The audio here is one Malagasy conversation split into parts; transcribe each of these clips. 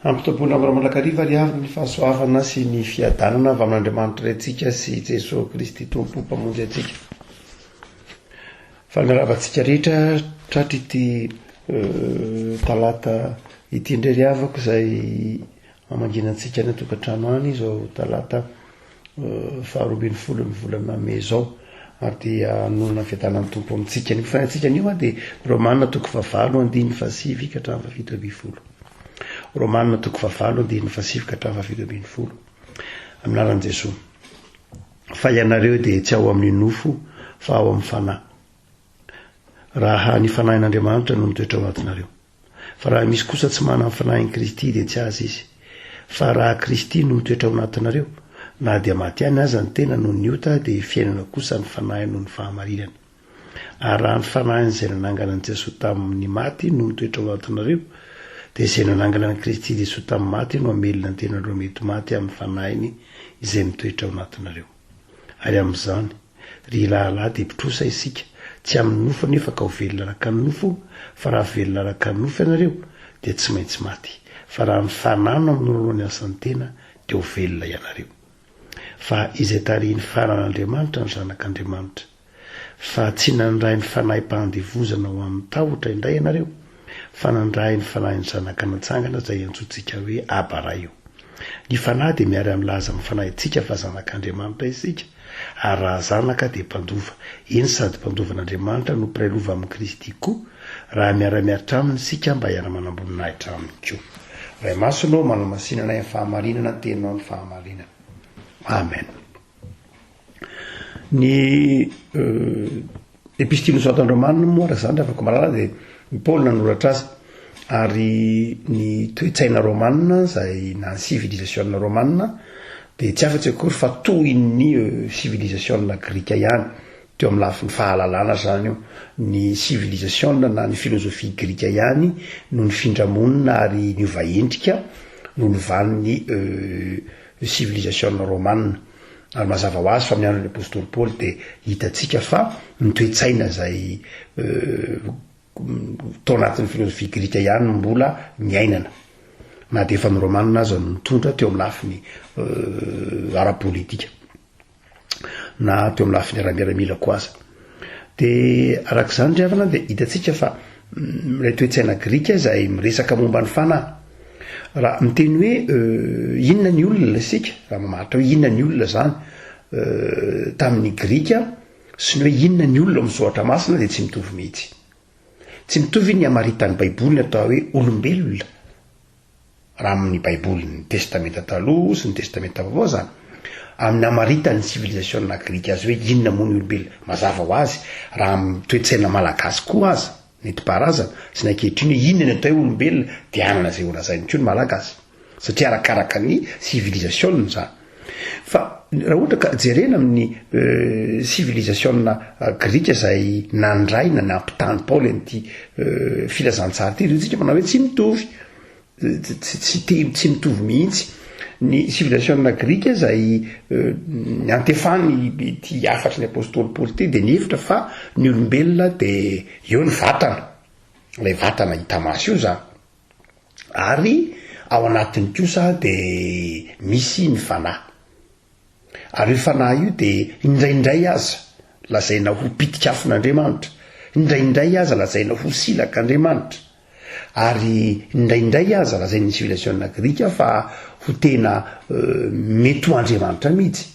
ampitoboana amramalakariva ry avy ny fahasoavana sy ny fiadanana avy amin'Andriamanitra rentsika sy Jesosy Kristy tompo mpamonjy atsika. Fa miaravantsika rehetra tratra ity talata ity indray ry avako izay amanginantsika ny tokantrano any izao talata 12 ny volana May zao ary dia anonona fiadanan'ny tompo amintsika ny fifanantsika anio dia Romanina 9:7-7 Romanina 9:7-7 aminaran'i Jesosy. Fa ianareo dia tsy ao amin'ny nofo fa ao amin'ny fanahy. Raha ny fanahin'Andriamanitra no mitoetra ao anatinareo. Fa raha misy kosa tsy manana fanahin'i Kristy dia tsy azy izy. Fa raha Kristy no mitoetra ao anatinareo, na dia maty any aza ny tena no ny ota dia fiainana kosa ny fanahy no ny fahamarinana. Ary raha ny fanahiny izay nanangana an'i Jesosy tamin'ny maty no mitoetra ao anatinareo, dia izay nanangana an'i Kristy Jesosy tamin'ny maty no hamelona ny tenareo mety maty amin'ny fanahiny izay mitoetra ao anatinareo. Ary amin'izany, ry lahlahy dia mpitrosa isika, tsy amin'ny nofo anefa ka ho velona araka ny nofo, fa raha velona araka ny nofo ianareo dia tsy maintsy maty. Fa raha ny fanahy no amin'nolony asan'ny tena dia ho velona ianareo. Fa izay tarihiny faran'Andriamanitra ny zanak'Andriamanitra. Fa tsy nandray ny fanahy-pandevozana ho amin'ny tahotra indray ianareo, fa nandray ny fanahin'ny zanaka natsangana izay antsointsika hoe Aba io. Ny fanahy dia miary milaza amin'ny fanahitsika fa zanak'Andriamanitra isika, ary raha zanaka dia mpandova, eny sady mpandovan'Andriamanitra no mpiray lova amin'ny Kristy koa, raha miara-miaritra aminy isika mba hiara-manamboninahitra aminy koa. Ray masonao manamasinana ny fahamarinana tenao ny fahamarinana. Amen. Ny epistily soatan'ny Romanina moa raha zany afaka malala dia Paul nanoratra azy, ary ny toe-tsaina romanina izay na ny civilisation romanina dia tsy afa-tsy akory fa toy ny civilisation grika ihany. Teo amin'ny lafin'ny fahalalana zany io, ny civilisation na ny filozofia grika ihany no ny findramonina ary ny ovaendrika no novan'ny civilisation romanina. Ary mazava ho azy fa amin'ny andron'ny apôstôly Paul dia hitantsika fa ny toe-tsaina izay tao anatin'ny filozofia grika ihany mbola miainana, na dia efa ny romanina azy no mitondra teo amin'ny lafiny ara-politika na teo amin'ny lafiny ara-miaramila koa aza. Dia arak'izany ry havana dia hitantsika fa ilay toe-tsaina grika izay miresaka momba ny fanahy. Raha miteny hoe inona ny olona isika, raha mamaritra hoe inona ny olona zany tamin'ny grika sy ny hoe inona ny olona mizoatra masina dia tsy mitovy mihitsy. Tsy mitovy ny amaritan'ny baiboly atao hoe olombelona raha amin'ny baiboly ny testamenta taloha sy ny testamenta vaovao zany. Amin'ny amaritan'ny civilisation grika azy hoe inona moa ny olombelona, mazava ho azy raha amin'ny toe-tsaina malagasy koa aza nentim-paharazana sy ny ankehitriny hoe inona ny atao hoe olombelona dia anana izay olazainy koa ny malagasy satria arakaraka ny civilisation zany. Fa raha ohatra ka jerena amin'ny civilisation grika izay nandray na nampitany Paul an'ity filazantsara ity, tsika manao hoe tsy mitovy, tsy mitovy mihitsy. Ny civilisation grika izay ny antefany ty afatry ny apôstôly Paul ty dia nihevitra fa ny olombelona dia eo ny vatana, ilay vatana hita maso io zany, ary ao anatiny kosa dia misy ny fanahy. Ary io fanahy io dia indraindray aza lazaina ho pitik'afon'Andriamanitra, indraindray aza lazaina ho silak'Andriamanitra, ary indraindray aza lazain'ny civilisation grika fa ho tena mety ho Andriamanitra mihitsy.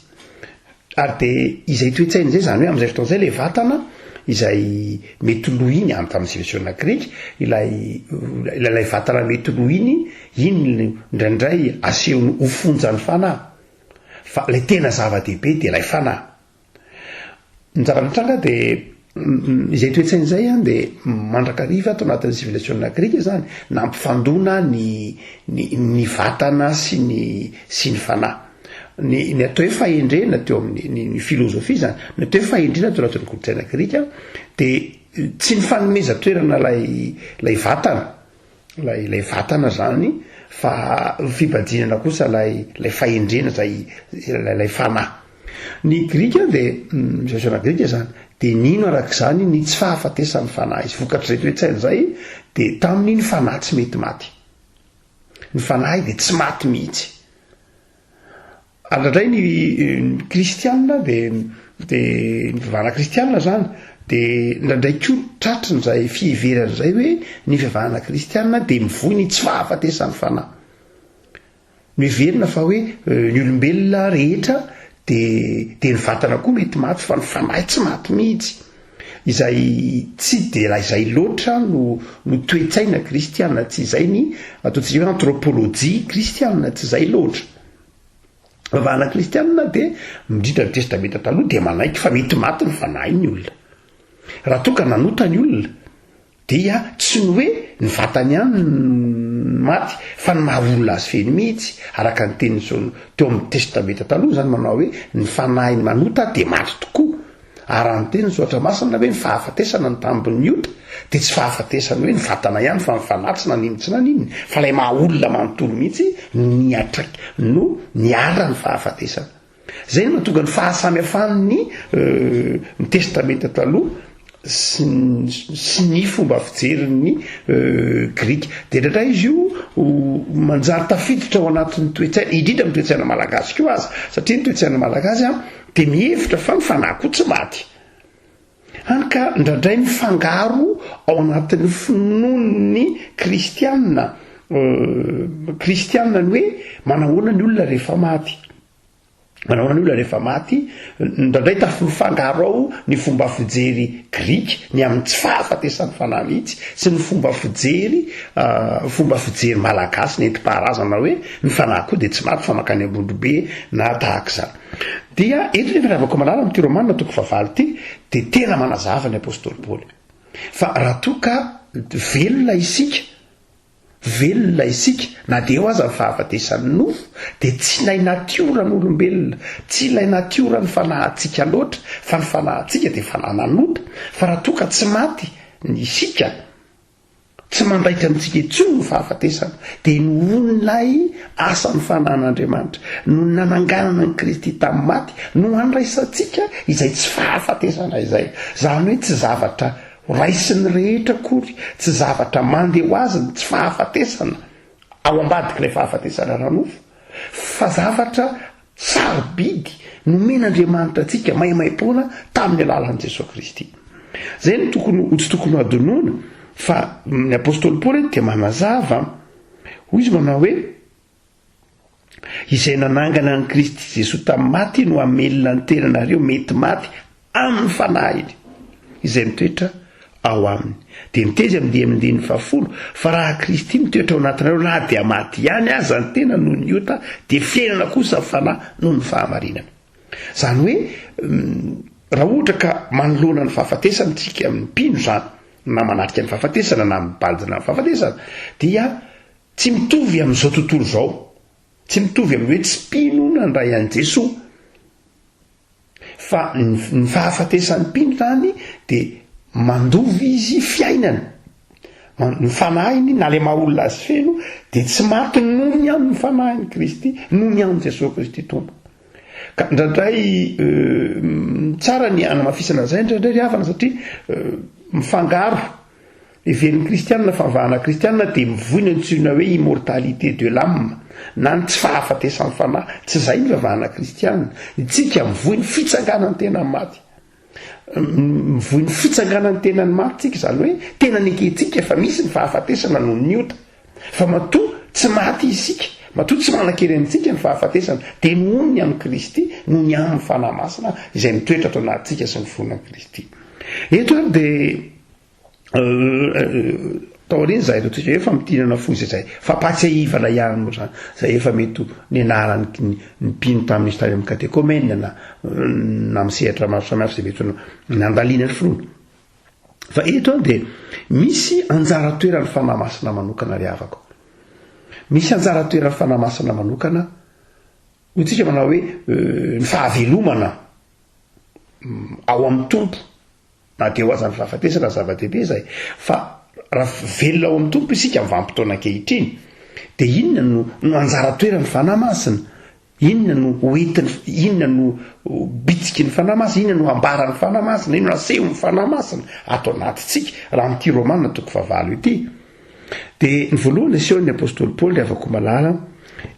Ary dia izay toe-tsaina izay zany hoe amin'izay fotoana izay ilay vatana izay mety ho lohiny amin'ny tamin'ny civilisation grika, ilay vatana mety ho lohiny iny indraindray asehony ho fonjan'ny fanahy. Fa ilay tena zava-dehibe dia ilay fanahy. Ny zava-mitranga dia izay toe-tsaina izay dia mandrakariva ato anatin'ny civilisation grika zany nampifandona ny vatana sy ny fanahy. Ny atao hoe fahendrena teo amin'ny filozofia zany, ny atao hoe fahendrena teo anatin'ny kolotsaina grika dia tsy ny fanomeza toerana lay vatana zany, fa fibadinana kosa lay fahendrena lay fanahy. Ny grika dia civilisation grika zany dia nino arak'izany ny tsy fahafatesan'ny fanahy izy vokatr'izay toe-tsaina izay dia tamin'iny fanahy tsy mety maty. ny fanahy de tsy maty mihitsy. Andradray ny kristianina de ny fivavahana kristianina zany de ndraindray koa tratrin'izay fiheveran'izay hoe ny fivavahana kristianina de mivoy ny tsy fahafatesan'ny fanahy. Miverina fa hoe ny olombelona rehetra de ny vatana koa mety maty fa ny fanahy tsy maty mihitsy. Izay tsy de raha izay loatra no toetsaina kristianina, tsy izay ny ataontsika hoe anthropologie kristianina, tsy izay loatra. Fivavahana kristianina de midritra ny testamenta taloha de manaiky fa mety maty ny fanahy ny olona. Raha toa ka nanota ny olona dia tsy ny hoe ny vatany ihany maty fa ny maha olona azy feny mihitsy, araka ny teny teo amin'ny testamenta taloha zany manao hoe ny fanahy ny manota de maty tokoa. Ary ny teny soatra masina hoe ny fahafatesana ny tambon'ny ota de tsy fahafatesana hoe ny vatana ihany fa ny fanahy tsy nanino tsy nanino, fa lay maha olona manontolo mihitsy ny atraky no ny ara ny fahafatesana. Zay no mahatonga ny fahasamihafan'ny ny testamenta taloha sy ny fomba fijerin'ny grika. De ndraindray izy io manjary tafiditra ao anatin'ny toetsaina, indrindra amin'ny toetsaina malagasy koa aza, satria ny toetsaina malagasy de mihevitra fa ny fanahy koa tsy maty. Hany ka ndraindray mifangaro ao anatin'ny finoan'ny kristianina ny hoe manahoana ny olona rehefa maty. Manahoana ny olona rehefa maty, ndraindray mifangaro ao ny fomba fijery grika ny amin'ny tsy fahafatesan'ny fanahy mihitsy sy ny fomba fijery malagasy nentim-paharazana hoe ny fanahy koa de tsy maty fa makany ambondrobe na tahak'izany. Dia eto nefa ravako malala amin'ity Romanina toko fahavalo ity de tena manazava ny apôstôly Paoly fa raha toa ka velona isika na de eo aza ny fahafatesan'ny nofo de tsy ilay natioran'olombelona, tsy ilay natioran'ny fanahintsika loatra fa ny fanahintsika de fanahy nanota. Fa raha toa ka tsy maty ny isika, tsy mandraika amintsika intsony ny fahafatesana de nohon'ilay asan'ny fanan'Andriamanitra, no nananganana ny Kristy tamin'ny maty no andraisantsika izay tsy fahafatesana izay. Zany hoe tsy zavatra raisiny rehetra kory, tsy zavatra mandeha ho azy ny tsy fahafatesana ao ambadika ilay fahafatesana ranofo, fa zavatra sarobidy nomen'Andriamanitra antsika maimaimpona tamin'ny alalan'i Jesosy Kristy. Zay no tsy tokony hadonoana fa ny apôstôly Paoly dia manazava hoy izy manao hoe izay nanangana ny Kristy Jesosy tamin'ny maty no hamelona ny tenanareo mety maty amin'ny fanahiny izay mitoetra ao aminy. De miteza amin'ny 10:10 fa raha Kristy mitoetra ao anatinareo na dia maty ihany aza ny tena noho ny ota de fiainana kosa ny fanahy noho ny fahamarinana. Zany hoe raha ohatra ka manoloana ny fahafatesana tsika amin'ny mpino zany na manatrika ny fahafatesana na mibalina ny fahafatesana dia tsy mitovy amin'izao tontolo zao, tsy mitovy amin'ny hoe tsy mpino nandray an'i Jesosy fa ny fahafatesan'ny mpino zany de mandovy izy fiainana. Ny fanahiny na le maha olona azy feno de tsy maty noho ny amin'ny fanahiny Kristy, noho ny amin'ny Jesosy Kristy tompo. Ka ndraindray tsara ny anamafisana zay ndraindray ry havana satria mifangaro heveriny kristianina, fivavahana kristianina de mivoina antsoina hoe immortalité de l'âme na ny tsy fahafatesan'ny fanahy. Tsy zay ny fivavahana kristianina. Itsika mivoina fitsanganan'ny tenany maty, mivoina fitsanganan'ny tenany maty tsika, zany hoe tena neketsika fa misy ny fahafatesana noho ny ota, fa matoa tsy maty isika, matoa tsy manan-kery amintsika ny fahafatesana de noho ny amin'ny Kristy, noho ny amin'ny fanahy masina izay mitoetra ato anatintsika sy ny fonan'i Kristy. Eto de taoriny zay totsika efa mitinana fozy zay fa patsiaivana ihany moa zany zay efa mety nianarany ny mpino tamin'ny tamin'ny katekômène na misehatra maro samihafa zay mety nandaliana ny finoana. Fa eto de misy anjara toeran'ny fanahy masina manokana ry havako, misy anjara toeran'ny fanahy masina manokana hotsika manao hoe ny fahavelomana ao amin'ny tompo na de ho aza ny fahafatesana zava-dehibe zay, fa raha velona ao amin'ny tompo isika amin'ny vanim-potoana ankehitriny de inona no anjara toeran'ny fanahy masina, inona no hoentiny, inona no bitsiky ny fanahy masina, inona no ambaran'ny fanahy masina, inona no asehon'ny fanahy masina ato anatintsika raha amin'ity Romanina toko fahavalo ity. de ny voalohany asehoan'ny apôstôly paoly avako malala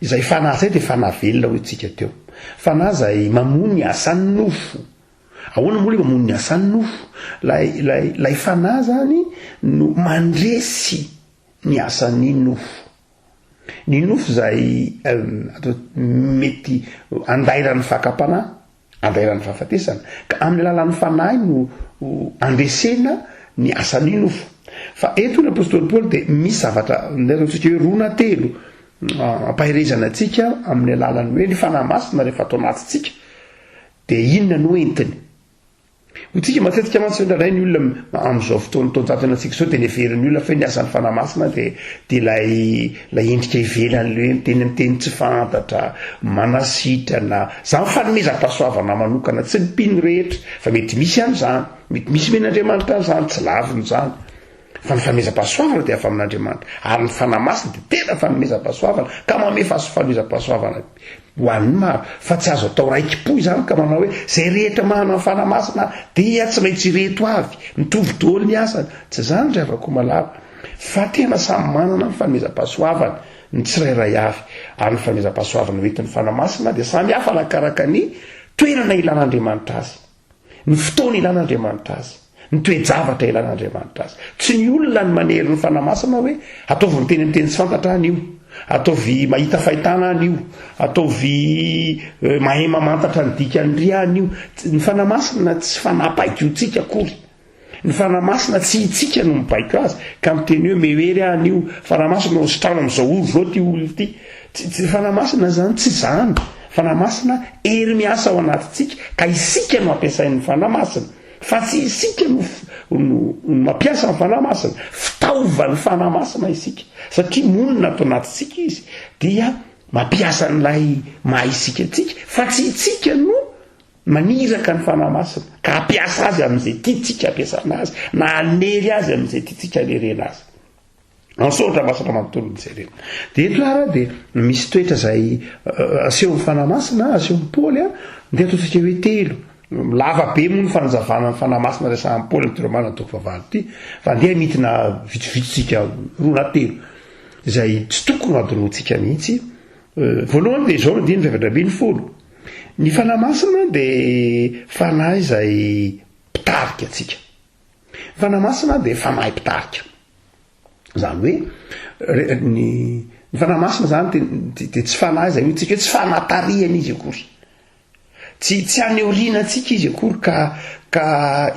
izay fanahy zay de fanahy velona hoy tsika teo fanahy zay mamono ny asan'ny nofo ahoana moa le mamono ny asan'ny nofo lay fanahy zany no mandresy ny asan'ny nofo ny nofo zay mety andairan'ny fakapanahy andairan'ny fahafatesana ka amin'ny alalan'ny fanahy no andresena ny asan'ny nofo fa eto ny apôstôly paoly de misy zavatra tsika hoe roa na telo ampahirezana atsika amin'ny alalany hoe ny fanahy masina rehefa atao anatytsika de inona no entiny hotsika matetika mantsy indray ny olona am'izao fotoanataona antsika zao de neverin'ny olona fa ny asan'ny fanahy masina de lay endrika ivelany le miteny miteny tsy fantatra manasitrana zany fanomezam-pahasoavana manokana tsy mipino rehetra fa mety misy am'zany mety misy men'andriamanitra zany tsy laviny zany fa ny fanomezam-pahasoavana de afa amin'andriamanitra ary ny fanahy masina de tena fanomezam-pahasoavana ka manome fanomezam-pahasoavana ho an'ny maro fa tsy azo atao raikim-po izany ka manao hoe zay rehetra manana ny fanahy masina dia tsy maintsy reto avy mitovy daholo ny asany tsy zany ry avako malala fa tena samy manana ny fanomezam-pahasoavana ny tsirairay avy ary ny fanomezam-pahasoavana hoentin'ny fanahy masina de samy hafa nakaraka ny toerana ilan'andriamanitra azy ny fotoana ilan'andriamanitra azy ny toe-javatra ilan'andriamanitra azy tsy ny olona ny manery ny fanahy masina hoe ataovy miteny miteny tsy fantatra an'io ataovy mahita fahitana an'io ataovy mahay mamantatra ny dikany an'io ny fanahy masina tsy fanapaika io tsika akory ny fanahy masina tsy itsika no mipaika azy ka miteny hoe mehery an'io fanahy masina ositrano am'izao olo zao ty olo ty tsy fanahy masina zany tsy zany fanahy masina ery miasa ao anatytsika ka isika no ampiasain'ny fanahy masina fa tsy isika no mampiasa ny fanahy masina fitaovany fanahy masina isika satria monina ato anatytsika izy dia mampiasa n'lay maha isika tsika fa tsy itsika no maniraka ny fanahy masina ka ampiasa azy amin'izay tiatsika ampiasana azy na anery azy amin'izay tiatsika anerena azy ansotra masina manontolo nyjerena de eto ara de misy toetra zay asehon'ny fanahy masina asehon'ny paoly de ataotsika hoe telo lava be moa ny fanazavana ny fanahy masina resahan'ny paoly ty romana toko favalo ty fa andeha mitina vitsivitsitsika roa na telo zay tsy tokony ho adinotsika mihitsy voalohany de zao ny 5:20 ny fanahy masina de fanahy zay pitarika atsika fanahy masina de fanahy pitarika zany hoe ny fanahy masina zany de tsy fanahy zay tsika hoe tsy fanatariana izy akory tsy aneorina atsika izy akory ka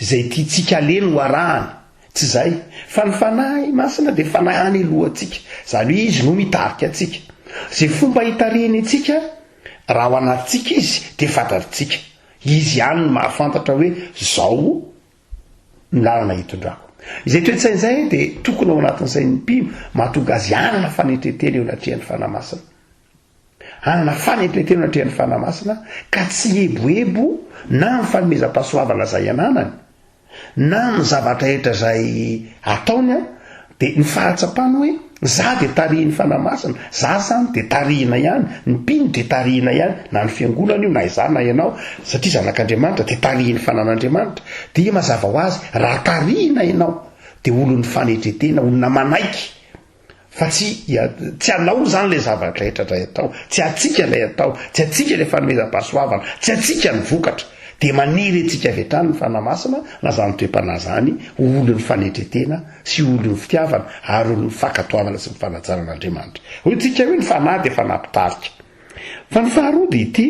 zay tiatsika aleny ho arahany tsy zay fa ny fanahy masina de fanahy any alohatsika zany hoe izy no mitarika atsika zay fomba hitariny atsika raha ho anatytsika izy de fantatritsika izy ihany no mahafantatra hoe zao ny lalana hitondrako izay toetsainy zay de tokony ao anatin'izay ny mpino mahatonga azy anana fanetretena eo anatrehan'ny fanahy masina anana fanetretena eo anatrehan'ny fanahy masina ka tsy eboebo na ny fanomezam-pahasoavana zay ananany na ny zavatra rehetra zay ataony de ny fahatsapany hoe za de tarihin'ny fanahy masina za zany de tarihina ihany ny mpino de tarihina ihany na ny fiangonana io na izany na ianao satria zanak'andriamanitra de tarihin'ny fanan'andriamanitra de mazava ho azy raha tarihina ianao de olon'ny fanetretena olona manaiky fa tsy anao zany le zavatra rehetra ray atao tsy atsika lay atao tsy atsika le fanomezam-pahasoavana tsy atsika ny vokatra de maniry atsika avy hatrany ny fanahy masina na zany toe-panahy zany olon'ny fanetretena sy olon'ny fitiavana ary olon'ny fankatoavana sy ny fanajaran'andriamanitra hoy tsika hoe ny fanahy de fanahy-pitarika fa ny faharoa de ity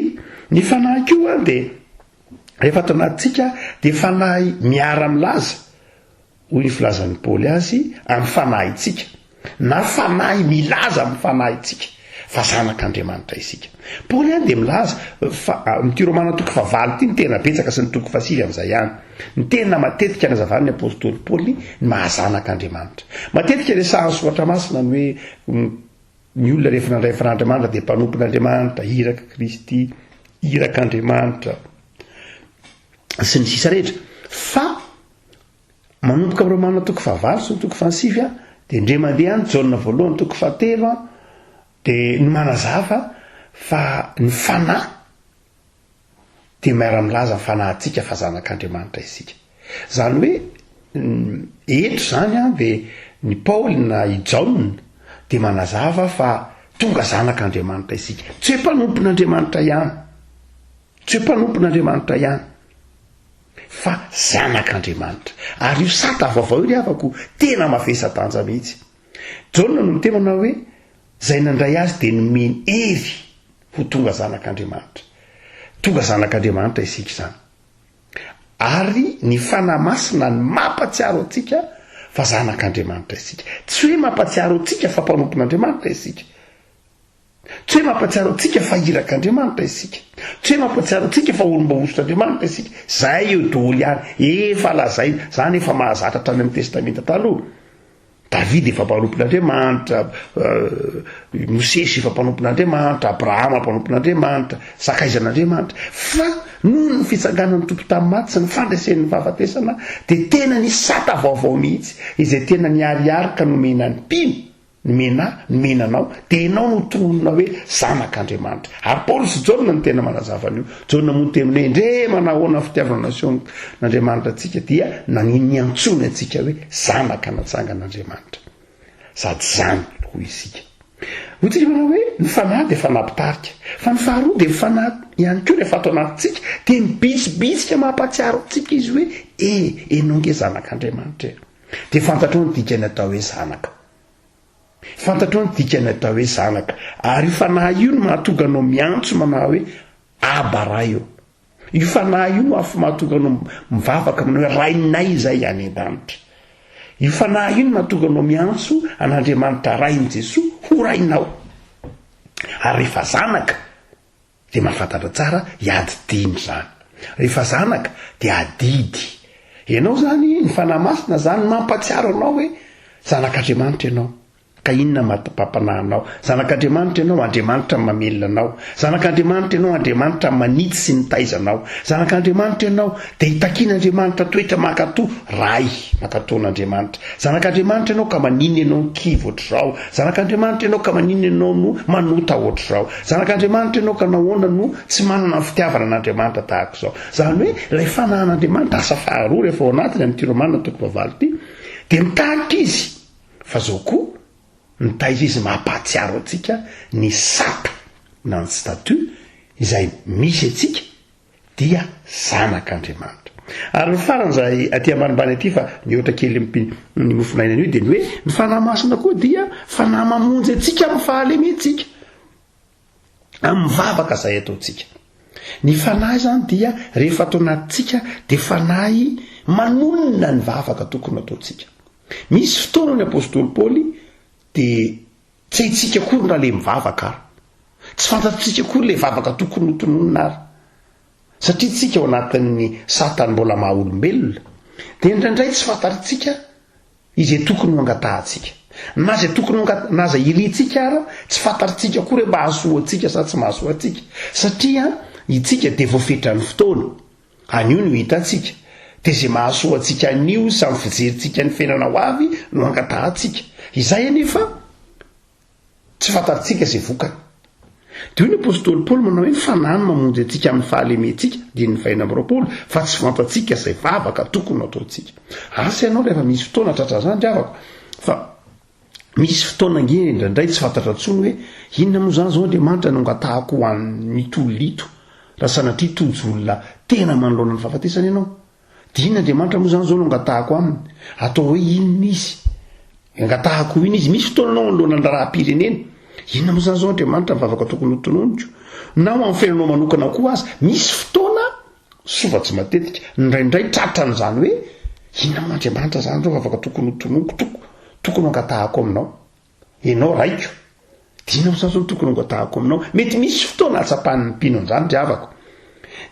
ny fanahy koa de rehefa atao anatytsika de fanahy miara-milaza hoy ny filazan'ny paoly azy amin'ny fanahitsika na fanahy milaza amin'ny fanahitsika fa zanak'andriamanitra isika paoly any de milaza mity romana toko favalo ty ny tena betsaka sy ny toko fasivy am'izay ihany ny tena matetika nazavany ny apôstôly paoly ny mahazanak'andriamanitra matetika le sahan'ny soratra masina ny hoe ny olona rehefa nandray fan'andriamanitra de mpanompon'andriamanitra iraka kristy irak'andriamanitra sy ny sisa rehetra fa manomboka amin'ny romana toko favalo sy ny toko fasivy de ndre mandeha any jauna voalohany toko fahatelo de ny manazava fa ny fanahy de miara-milaza ny fanahintsika fa zanak'andriamanitra isika zany hoe eto zany a de ny Paoly na i Jaona de manazava fa tonga zanak'Andriamanitra isika, tsy hoe mpanompon'Andriamanitra ihany, tsy hoe mpanompon'Andriamanitra ihany fa zanak'Andriamanitra. Ary io sata vaovao io afako tena mavesa-danja mihitsy. Jaona no mitemana hoe zay nandray azy de nomeny hery ho tonga zanak'Andriamanitra, tonga zanak'Andriamanitra isika zany. Ary ny fanahy masina ny mampatsiaro antsika fa zanak'Andriamanitra isika, tsy hoe mampatsiaro antsika fa mpanompon'Andriamanitra isika, tsy hoe mampatsiaro antsika fa irak'Andriamanitra isika, tsy hoe mampatsiaro antsika fa olom-bahosotr'Andriamanitra isika. Zay eo daholo ihany efa lazaina zany, efa mahazatra hatrany amin'ny testamenta taloha. David efa mpanompon'Andriamanitra, Mosesy efa mpanompon'Andriamanitra, Abrahama mpanompon'Andriamanitra, sakaizan'Andriamanitra. Fa noho ny fitsanganan'ny tompo tamin'ny maty sy ny fandraisen'ny fahafatesana de tena ny sata vaovao mihitsy izay tena niariarika nomena ny mpino, nomena anao de ianao no tonona hoe zanak'Andriamanitra. Ary Paoly sy Jaona no tena manazava an'io. Jaona moa temine ndre manahoana fitiavana nasion'Andriamanitra atsika dia niantsona atsika hoe zanaka natsangan'Andriamanitra, sady zany ho isika. Hotsika manao hoe ny fanahy de fanampitarika, fa ny faharoa de fanahy ihany koa rehefa ato anatintsika de mibitsibitsika mampatsiaro antsika izy hoe enao nge zanak'Andriamanitra e. De fantatrao ny dikany atao hoe zanaka, fantatrao ny dikany atao hoe zanaka. Ary io fanahy io no mahatonga anao miantso manao hoe abara io. Io fanahy io no mahatonga anao mivavaka manao hoe rainay zay any an-danitra. Io fanahy io no mahatonga anao miantso an'Andriamanitra rainy Jesosy ho rainao. Ary rehefa zanaka de mahafantatra tsara hiady diny zany. Rehefa zanaka de adidy. Ianao zany ny fanahy masina zany mampatsiaro anao hoe zanak'Andriamanitra ianao. Ka inona mampapanahy anao? Zanak'Andriamanitra ianao, Andriamanitra mamelona anao. Zanak'Andriamanitra ianao, Andriamanitra manitsy sy nitaiza anao. Zanak'Andriamanitra ianao de hitakian'Andriamanitra toetra mankatoa ray mankatoan'Andriamanitra. Zanak'Andriamanitra ianao ka maniny ianao kivy ohatr'izao. Zanak'Andriamanitra ianao ka maniny ianao no manota ohatr'izao. Zanak'Andriamanitra ianao ka nahoana no tsy manana ny fitiavana an'Andriamanitra tahaka izao. Zany hoe ilay fanahin'Andriamanitra asa faharoa rehefa ao anatiny amin'ny Romanina 7:20 ity de mitahaka izy, fa zao koa nitaiza izy mampatsiaro atsika ny sata na ny statut izay misy atsika dia zanak'Andriamanitra. Ary ny faran'izay aty ambanimbany aty fa mihoatra kely ny mofinainana io de ny hoe ny fanahy masina koa dia fanahy mamonjy atsika amin'ny fahalementsika, amin'ny vavaka izay ataontsika. Ny fanahy zany dia rehefa atao anatintsika de fanahy manonona ny vavaka tokony ataontsika. Misy fotoana ny apôstôly Paoly de tsy haitsika kory na le mivavaka ary, tsy fantatsika kory le vavaka tokony ho tononona ary, satria tsika ao anatin'ny satany mbola maha olombelona de indraindray tsy fantaritsika izay tokony ho angatahantsika, na zay tokony na zay irintsika ary tsy fantaritsika kory hoe mahasoa atsika sa tsy mahasoa atsika, satria itsika de voafetra ny fotoana anio no hitantsika de zay mahasoa atsika anio samy fijerintsika ny fiainana ho avy no angatahantsika. Izay anefa tsy fantaritsika zay vokany. De io ny apôstôly Paoly manao hoe ny fanahy mamonjy atsika amin'ny fahalementsika dia ny 2:20 fa tsy fantatsika zay vavaka tokony ataontsika. Asa ianao rehefa misy fotoana tratra zany dravako, fa misy fotoana nge indraindray tsy fantatra tsony hoe inona moa zany zao Andriamanitra no angatahako ho an'ny tololito raha sanatria tojo olona tena manoloana ny fahafatesana ianao. De inona Andriamanitra moa zany zao no angatahako aminy, atao hoe inona izy angatahako iny izy. Misy fotoana anao anoloana ny raha-pirenena, inona moa zany zao Andriamanitra mivavaka tokony ho tononiko, na ho amin'ny fiainanao manokana koa azy misy fotoana sofa tsy matetika ndraindray tratra n'izany hoe inona moa Andriamanitra zany zao vavaka tokony ho tononiko, tokony angatahako aminao, ianao raiko de inona moa zany zao tokony angatahako aminao. Mety misy fotoana atsapan'ny mpino an'izany dravako.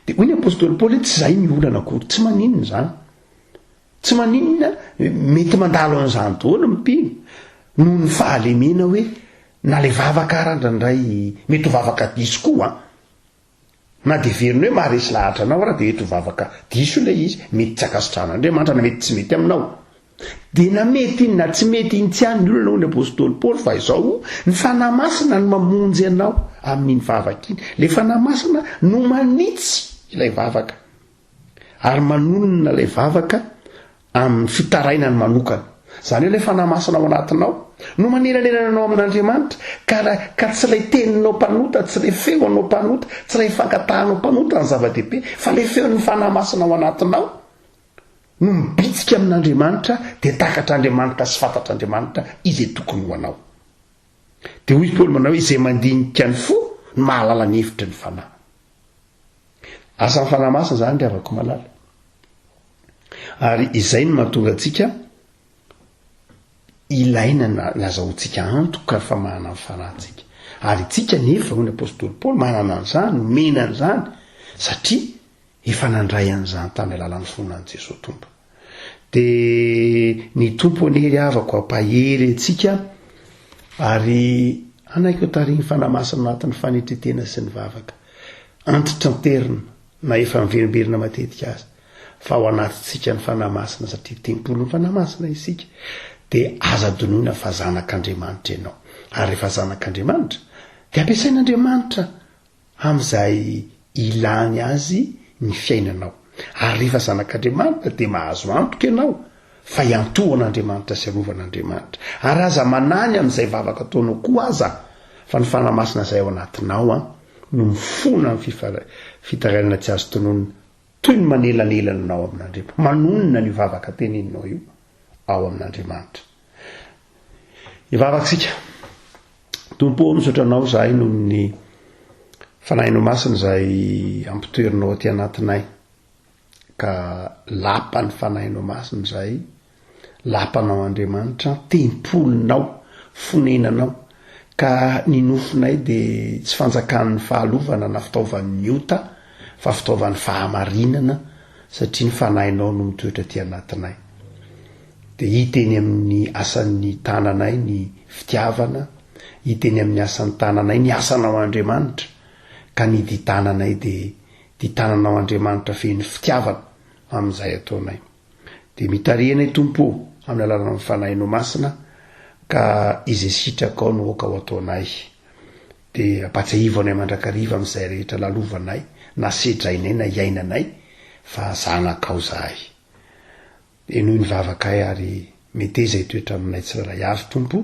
De hoy ny apôstôly Paoly tsy zay miolana akory, tsy maninona zany, tsy maninona, mety mandalo an'izany daholo mpino noho ny fahalemena hoe na le vavaka randray mety ho vavaka diso koa na de veriny hoe maharesy lahatra anao raha de mety ho vavaka diso ilay izy, mety tsy akasitrahan'Andriamanitra na mety tsy mety aminao. De na mety iny na tsy mety iny tsy any ny olona ny apôstôly Paoly, fa izao ny fanahy masina no mamonjy anao amin'iny vavaka iny. Le fanahy masina no manitsy ilay vavaka ary manonona ilay vavaka amin'ny fitarainany manokana. Zany hoe le fanamasina ao anatinao no manelanelana amin'Andriamanitra ka tsy lay teninao mpanota, tsy lay feonao mpanota, tsy lay fankatahanao mpanota ny zava-dehibe, fa le feon'ny fanamasina ao anatinao no mibitsika amin'Andriamanitra dia takatr'Andriamanitra sy fantatr'Andriamanitra izay tokony ho anao. Dia hoy Paoly manao izay mandinika ny fo ny mahalala ny hevitry ny fanahy. Asan'ny fanamasina zany ry avako malala. Ary izay no mahatonga antsika ilaina nazahoantsika antoka rehefa manana ny fanahintsika. Ary itsika nefa hoy ny apôstôly Paoly manana an'izany, mena an'izany satria efa nandray an'izany tamin'ny alalan'ny fonan'i Jesosy Tompo. Dia ny Tompo anery avako ampahery antsika ary anaiky ho tariny fanamasina anatin'ny fanetretena sy ny vavaka. Antitranterina na efa miverimberina matetika azy fa ao anatintsika ny fanamasina satria tempolo ny fanamasina isika. Dia aza donoina fa zanak'Andriamanitra ianao. Ary rehefa zanak'Andriamanitra dia ampiasain'Andriamanitra amin'izay ilany azy ny fiainanao. Ary rehefa zanak'Andriamanitra dia mahazo antoka ianao fa iantohan'Andriamanitra sy arovan'Andriamanitra. Ary aza manany amin'izay vavaka ataonao koa aza fa ny fanamasina izay ao anatinao no mifona amin'ny fitarainana tsy azo tononona toy ny manelanelananao amin'Andriamanitra. Manonona ny vavaka teneninao io ao amin'Andriamanitra. Ivavaka sika. Tompo misaotra anao zahay noho ny fanahinao masina izay ampitoerinao aty anatinay. Ka lapa ny fanahinao masina izay lapanao Andriamanitra, tempolinao, fonenanao. Ka ny nofinay dia tsy fanjakan'ny fahalovana na fitaovan'ny ota fa fitaovan'ny fahamarinana satria ny fanahinao no mitoetra aty anatinay. Dia hiteny amin'ny asan'ny tananay ny fitiavana, hiteny amin'ny asan'ny tananay ny asanao Andriamanitra, ka ny ditananay dia ditananao Andriamanitra feny fitiavana amin'izay ataonay. Dia mitarianay Tompo amin'ny alalan'ny fanahinao masina ka izay sitraka ao no oka ho ataonay. Dia ampatsiahivonay mandrakariva amin'izay rehetra lalovanay na sedrainay na iainanay fa zanakao zahay. Enoy ny vavakay ary mety izay toetra aminay tsirairay avy Tompo,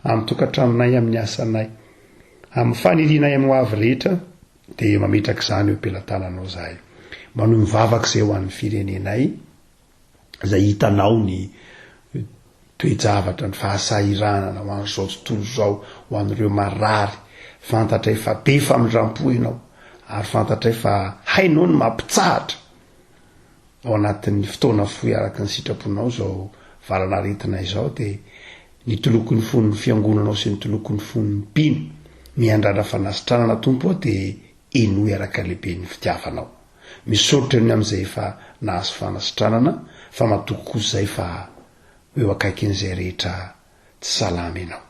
amin'ny tokantranonay, amin'ny asanay, amin'ny fanirianay amin'ny avy rehetra dia mametraka izany eo am-pelantananao zahay. Manohy mivavaka izay ho an'ny firenenay izay hitanao ny toe-javatra ny fahasahiranana ho an'izao tontolo izao, ho an'ireo marary, fantatray fa be famindrampo ianao ary fantatray fa hainao ny mampitsahatra ao anatin'ny fotoana fohy araka ny sitraponao izao valana retina izao. Dia ny tolokon'ny fon'ny fiangonanao sy ny tolokon'ny fon'ny mpino miandrana fanasitranana Tompo dia enoy araka lehibe ny fitiavanao. Misaotra ny amin'izay efa nahazo fanasitranana fa matoko kosa izay fa eo akaikin'izay rehetra tsy salama ianao.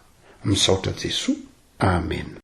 Misaotra Jesosy. Amen.